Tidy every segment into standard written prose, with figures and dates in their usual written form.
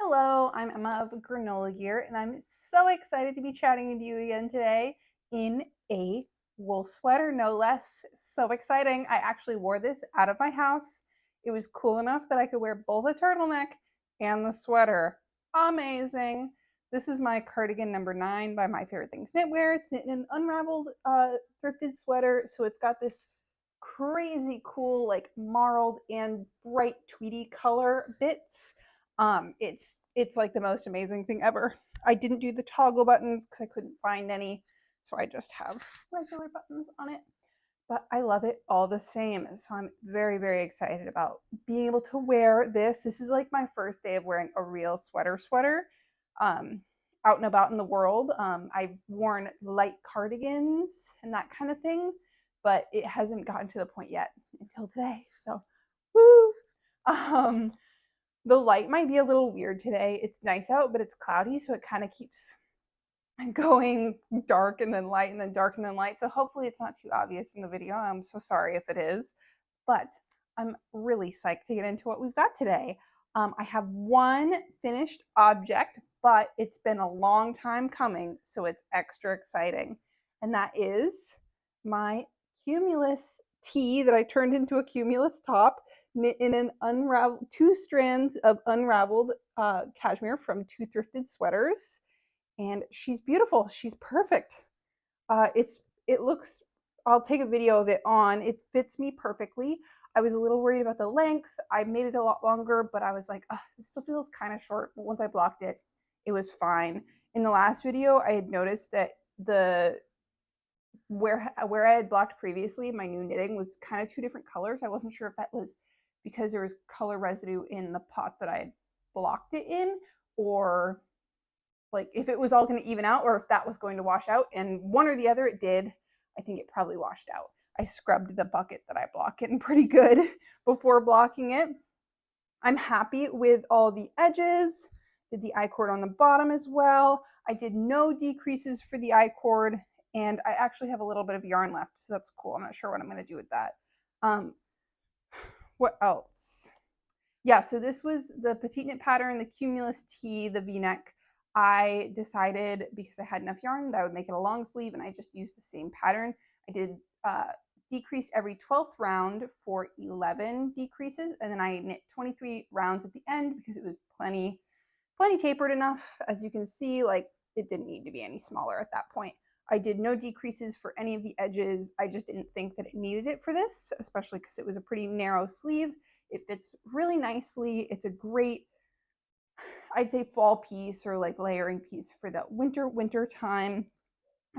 Hello, I'm Emma of Granola Gear, and I'm so excited to be chatting with you again today in a wool sweater, no less. So exciting. I actually wore this out of my house. It was cool enough that I could wear both a turtleneck and the sweater. Amazing. This is my cardigan number 9 by My Favorite Things Knitwear. It's knit in an unraveled thrifted sweater, so it's got this crazy cool, like marled and bright tweedy color bits. It's like the most amazing thing ever. I didn't do the toggle buttons because I couldn't find any, so I just have regular buttons on it. But I love it all the same. So I'm very, very excited about being able to wear this. This is like my first day of wearing a real sweater um, out and about in the world. I've worn light cardigans and that kind of thing, but it hasn't gotten to the point yet until today. So, woo! Um, the light might be a little weird today. It's nice out, but it's cloudy, so it kind of keeps going dark and then light and then dark and then light. So hopefully it's not too obvious in the video. I'm so sorry if it is, but I'm really psyched to get into what we've got today. I have one finished object, but it's been a long time coming, so it's extra exciting. And that is my Cumulus tee that I turned into a Cumulus top knit in an unraveled 2 strands of unraveled cashmere from 2 thrifted sweaters, and she's beautiful. She's perfect. It looks. I'll take a video of it on. It fits me perfectly. I was a little worried about the length. I made it a lot longer, but I was like, oh, this still feels kind of short. But once I blocked it, it was fine. In the last video, I had noticed that the where I had blocked previously, my new knitting was kind of 2 different colors. I wasn't sure if that was because there was color residue in the pot that I had blocked it in, or like if it was all going to even out or if that was going to wash out. And one or the other, it did. I think it probably washed out. I scrubbed the bucket that I block in pretty good before blocking it. I'm happy with all the edges. Did the I-cord on the bottom as well. I did no decreases for the I-cord, and I actually have a little bit of yarn left, so that's cool. I'm not sure what I'm going to do with that. What else? Yeah, so this was the petite knit pattern, the Cumulus tee, the V-neck. I decided because I had enough yarn that I would make it a long sleeve, and I just used the same pattern. I did decreased every 12th round for 11 decreases, and then I knit 23 rounds at the end because it was plenty tapered enough. As you can see, like it didn't need to be any smaller at that point. I did no decreases for any of the edges. I just didn't think that it needed it for this, especially because it was a pretty narrow sleeve. It fits really nicely. It's a great, I'd say, fall piece or like layering piece for the winter time.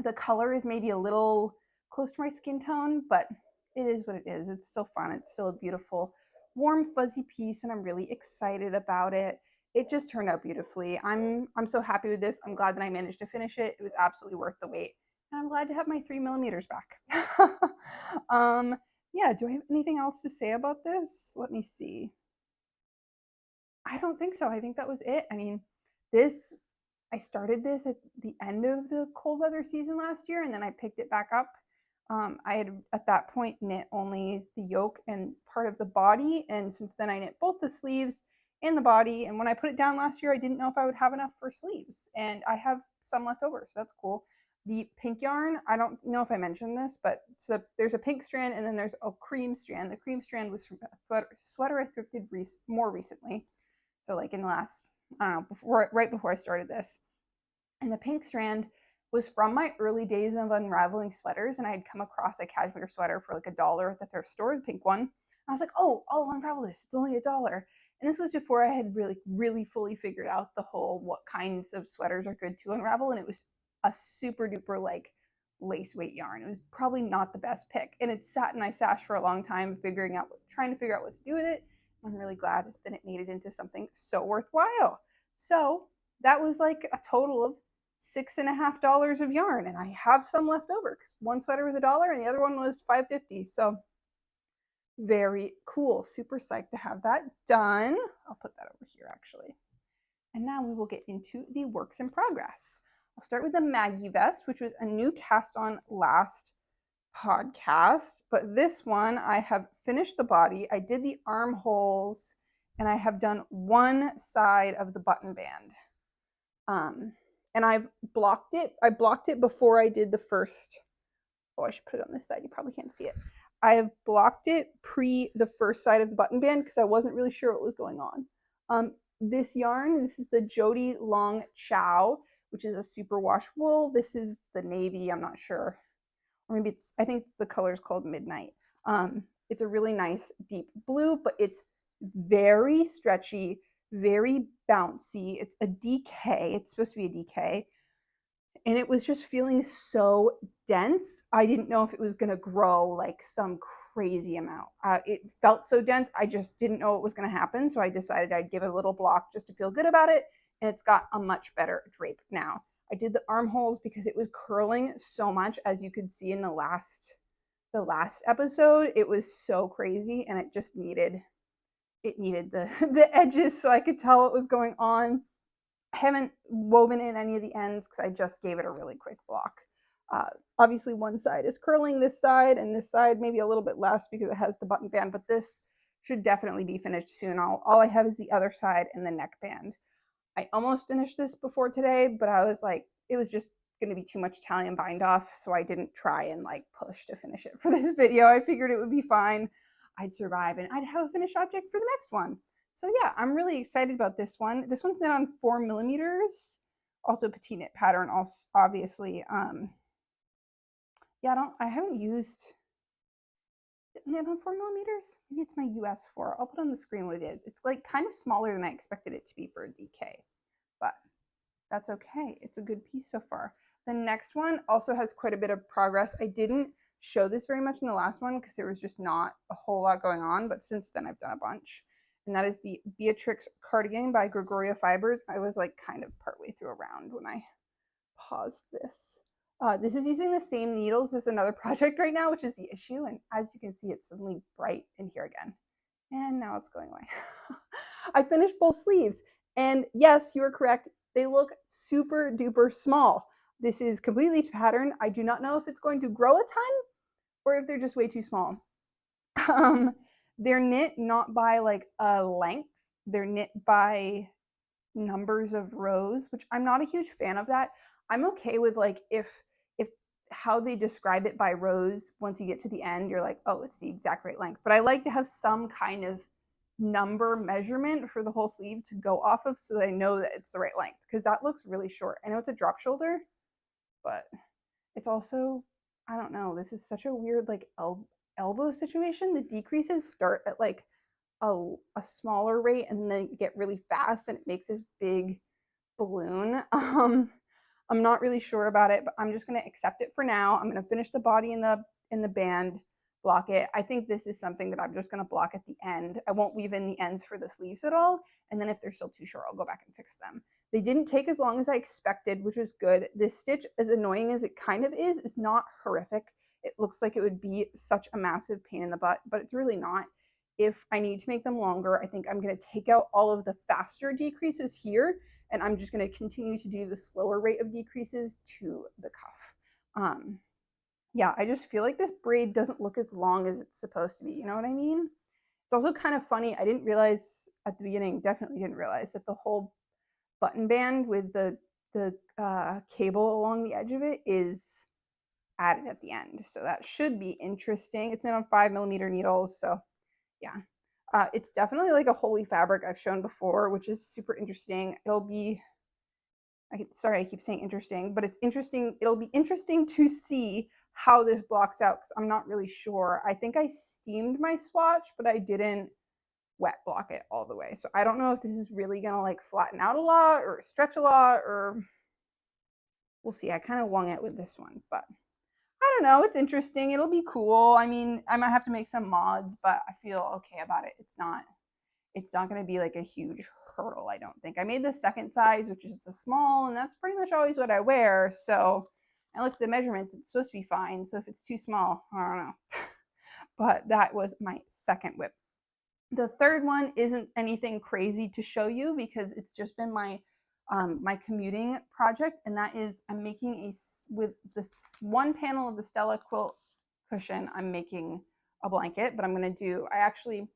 The color is maybe a little close to my skin tone, but it is what it is. It's still fun. It's still a beautiful, warm, fuzzy piece, and I'm really excited about it. It just turned out beautifully. I'm so happy with this. I'm glad that I managed to finish it. It was absolutely worth the wait. And I'm glad to have my 3mm back. Yeah, do I have anything else to say about this? Let me see. I don't think so. I think that was it. I mean, I started this at the end of the cold weather season last year, and then I picked it back up. I had at that point knit only the yoke and part of the body, and since then I knit both the sleeves and the body. And when I put it down last year, I didn't know if I would have enough for sleeves, and I have some left over, so that's cool. The pink yarn, I don't know if I mentioned this, but so there's a pink strand and then there's a cream strand. The cream strand was from a sweater I thrifted more recently, so like in the last, I don't know, right before I started this. And the pink strand was from my early days of unraveling sweaters, and I had come across a cashmere sweater for like $1 at the thrift store, the pink one. And I was like, oh, I'll unravel this. It's only $1. And this was before I had really fully figured out the whole what kinds of sweaters are good to unravel. And it was a super duper like lace weight yarn. It was probably not the best pick. And it sat in my stash for a long time, trying to figure out what to do with it. I'm really glad that it made it into something so worthwhile. So that was like a total of $6.50 of yarn, and I have some left over because one sweater was $1 and the other one was $5.50. So very cool. Super psyched to have that done. I'll put that over here actually. And now we will get into the works in progress. I'll start with the Maggie vest, which was a new cast on last podcast, but this one I have finished the body. I did the armholes and I have done one side of the button band. And I've blocked it. I blocked it before I did the first. Oh, I should put it on this side. You probably can't see it. I have blocked it pre the first side of the button band because I wasn't really sure what was going on. This yarn, this is the Jody Long Chow, which is a super wash wool. This is the navy, I'm not sure. Or maybe it's, I think it's the color's called Midnight. It's a really nice deep blue, but it's very stretchy, very bouncy. It's a DK. It's supposed to be a DK. And it was just feeling so dense. I didn't know if it was going to grow like some crazy amount. It felt so dense. I just didn't know what was going to happen. So I decided I'd give it a little block just to feel good about it. And it's got a much better drape now. I did the armholes because it was curling so much, as you could see in the last episode. It was so crazy, and it just needed the the edges so I could tell what was going on. I haven't woven in any of the ends because I just gave it a really quick block. Obviously, one side is curling this side, and this side maybe a little bit less because it has the button band, but this should definitely be finished soon. All I have is the other side and the neckband. I almost finished this before today, but I was like, it was just going to be too much Italian bind off, so I didn't try and like push to finish it for this video. I figured it would be fine. I'd survive and I'd have a finished object for the next one. So yeah, I'm really excited about this one. This one's knit on 4mm, also petite knit pattern, also obviously. Yeah, I haven't used knit on 4mm. Maybe it's my US 4. I'll put on the screen what it is. It's like kind of smaller than I expected it to be for a DK, but that's okay. It's a good piece so far. The next one also has quite a bit of progress. I didn't show this very much in the last one because there was just not a whole lot going on, but since then I've done a bunch. And that is the Beatrix cardigan by Gregoria Fibers. I was like kind of partway through a round when I paused this. This is using the same needles as another project right now, which is the issue. And as you can see, it's suddenly bright in here again. And now it's going away. I finished both sleeves. And yes, you are correct. They look super duper small. This is completely patterned. I do not know if it's going to grow a ton or if they're just way too small. They're knit not by like a length. They're knit by numbers of rows, which I'm not a huge fan of that. I'm okay with like if how they describe it by rows, once you get to the end, you're like, oh, it's the exact right length. But I like to have some kind of number measurement for the whole sleeve to go off of so that I know that it's the right length, because that looks really short. I know it's a drop shoulder, but it's also, I don't know, this is such a weird like elbow situation. The decreases start at like a smaller rate and then get really fast and it makes this big balloon. I'm not really sure about it, but I'm just going to accept it for now. I'm going to finish the body in the band, block it. I think this is something that I'm just going to block at the end. I won't weave in the ends for the sleeves at all. And then if they're still too short, I'll go back and fix them. They didn't take as long as I expected, which was good. This stitch, as annoying as it kind of is not horrific. It looks like it would be such a massive pain in the butt, but it's really not. If I need to make them longer, I think I'm going to take out all of the faster decreases here, and I'm just going to continue to do the slower rate of decreases to the cuff. Yeah, I just feel like this braid doesn't look as long as it's supposed to be. You know what I mean? It's also kind of funny. I didn't realize at the beginning, definitely didn't realize that the whole button band with the cable along the edge of it is added at the end. So that should be interesting. It's on 5mm needles. So yeah. It's definitely like a holy fabric I've shown before, which is super interesting. It'll be, sorry, I keep saying interesting, but it's interesting. It'll be interesting to see how this blocks out because I'm not really sure. I think I steamed my swatch, but I didn't wet block it all the way. So I don't know if this is really gonna like flatten out a lot or stretch a lot, or we'll see. I kind of wung it with this one, but I don't know. It's interesting. It'll be cool. I mean, I might have to make some mods, but I feel okay about it. It's not going to be like a huge hurdle, I don't think. I made the second size, which is a small, and that's pretty much always what I wear. So I looked at the measurements. It's supposed to be fine. So if it's too small, I don't know. But that was my second WIP. The third one isn't anything crazy to show you because it's just been my my commuting project, and that is I'm making with this one panel of the Stella quilt cushion, I'm making a blanket, but I actually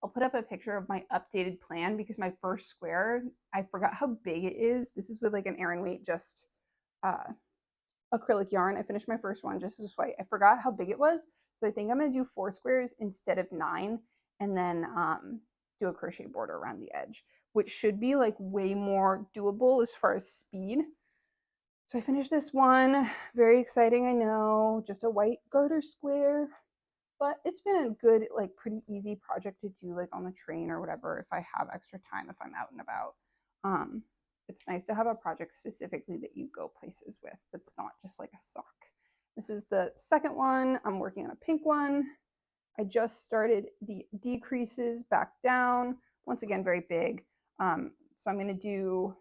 I'll put up a picture of my updated plan because my first square, I forgot how big it is. This is with like an Aran weight, just uh, acrylic yarn. I finished my first one just this way. I forgot how big it was. So I think I'm going to do 4 squares instead of 9, and then do a crochet border around the edge, which should be like way more doable as far as speed. So I finished this one. Very exciting, I know. Just a white garter square. But it's been a good, like pretty easy project to do like on the train or whatever if I have extra time, if I'm out and about. Um, it's nice to have a project specifically that you go places with that's not just like a sock. This is the second one. I'm working on a pink one. I just started the decreases back down. Once again, very big. So I'm going to do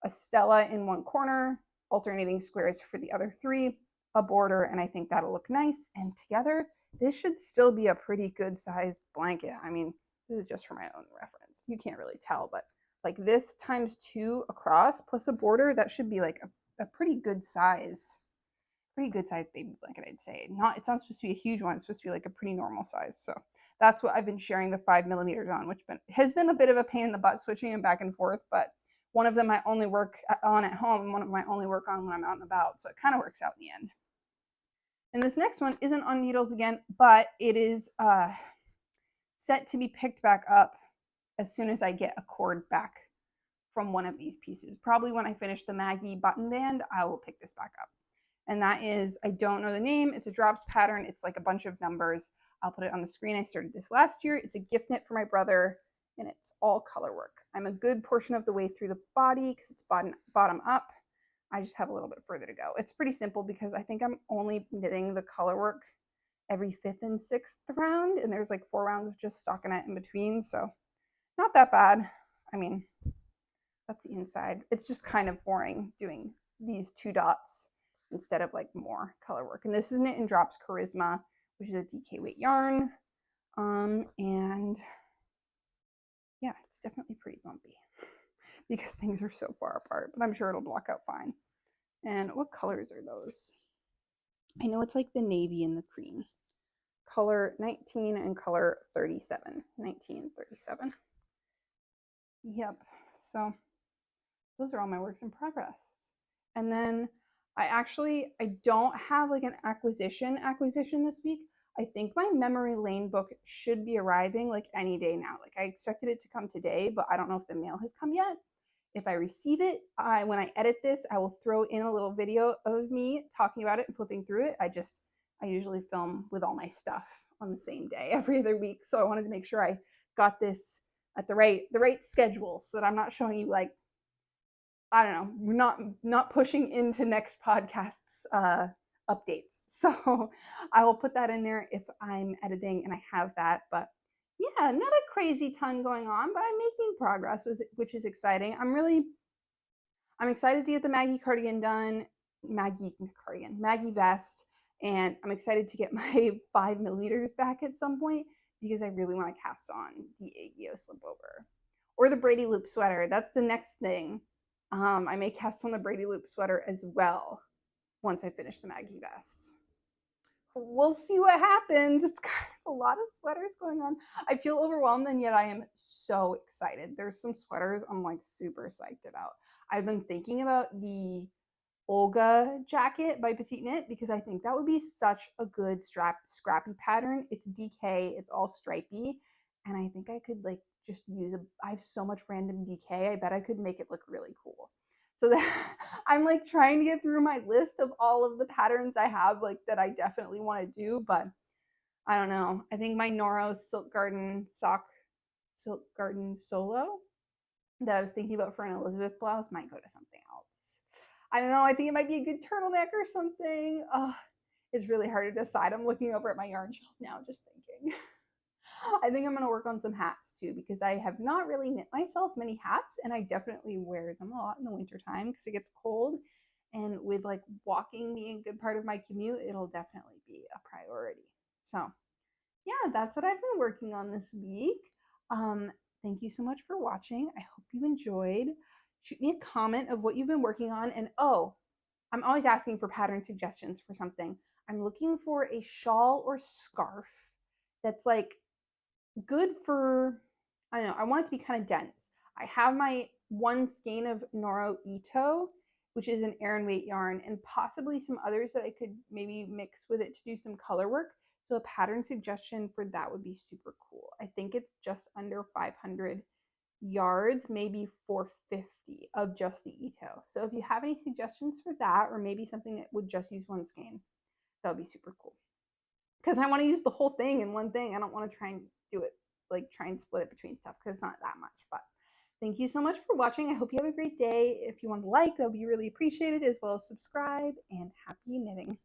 a Stella in one corner, alternating squares for the other 3, a border, and I think that'll look nice. And together, this should still be a pretty good sized blanket. I mean, this is just for my own reference. You can't really tell, but like this times 2 across plus a border, that should be like a pretty good size baby blanket, I'd say. It's not supposed to be a huge one. It's supposed to be like a pretty normal size. So that's what I've been sharing the 5mm on, which has been a bit of a pain in the butt switching them back and forth, but one of them I only work on at home and one of them I only work on when I'm out and about. So it kind of works out in the end. And this next one isn't on needles again, but it is set to be picked back up as soon as I get a cord back from one of these pieces. Probably when I finish the Maggie button band, I will pick this back up. And that is, I don't know the name. It's a drops pattern. It's like a bunch of numbers. I'll put it on the screen. I started this last year. It's a gift knit for my brother, and it's all color work. I'm a good portion of the way through the body because it's bottom up. I just have a little bit further to go. It's pretty simple because I think I'm only knitting the color work every 5th and 6th round, and there's like 4 rounds of just stockinette in between, so not that bad. I mean, that's the inside. It's just kind of boring doing these 2 dots instead of like more color work. And this is Knit and Drops Charisma, which is a DK weight yarn. And yeah, it's definitely pretty bumpy because things are so far apart, but I'm sure it'll block out fine. And what colors are those? I know it's like the navy and the cream. Color 19 and color 37. 1937. Yep. So those are all my works in progress. And then I don't have like an acquisition this week. I think my memory lane book should be arriving like any day now. Like I expected it to come today, but I don't know if the mail has come yet. If I receive it, when I edit this, I will throw in a little video of me talking about it and flipping through it. I usually film with all my stuff on the same day every other week. So I wanted to make sure I got this at the right schedule so that I'm not showing you like, I don't know, we're not pushing into next podcast's updates. So I will put that in there if I'm editing and I have that. But yeah, not a crazy ton going on, but I'm making progress, which is exciting. I'm excited to get the Maggie cardigan done, Maggie vest, and I'm excited to get my 5mm back at some point because I really want to cast on the Aegyo slip over or the Brady loop sweater. That's the next thing. I may cast on the Brady loop sweater as well once I finish the Maggie vest. We'll see what happens. It's kind of a lot of sweaters going on. I feel overwhelmed, and yet I am so excited. There's some sweaters I'm like super psyched about. I've been thinking about the Olga jacket by Petite Knit because I think that would be such a good scrappy pattern. It's DK, it's all stripy, and I think I could like just I have so much random DK. I bet I could make it look really cool. So that I'm like trying to get through my list of all of the patterns I have like that I definitely want to do, but I don't know. I think my Noro Silk Garden Solo that I was thinking about for an Elizabeth blouse might go to something else. I don't know. I think it might be a good turtleneck or something. It's really hard to decide. I'm looking over at my yarn shelf now, just thinking. I think I'm going to work on some hats too because I have not really knit myself many hats, and I definitely wear them a lot in the winter time because it gets cold. And with like walking being a good part of my commute, it'll definitely be a priority. So yeah, that's what I've been working on this week. Thank you so much for watching. I hope you enjoyed. Shoot me a comment of what you've been working on. And oh, I'm always asking for pattern suggestions for something. I'm looking for a shawl or scarf that's like good for, I don't know, I want it to be kind of dense. I have my one skein of Noro Ito, which is an Aran weight yarn, and possibly some others that I could maybe mix with it to do some color work. So a pattern suggestion for that would be super cool. I think it's just under 500 yards, maybe 450 of just the Ito. So if you have any suggestions for that, or maybe something that would just use one skein, that would be super cool. Because I want to use the whole thing in one thing. I don't want to try and do it, like try and split it between stuff, because it's not that much. But thank you so much for watching. I hope you have a great day. If you want to like, that would be really appreciated, as well as subscribe, and happy knitting.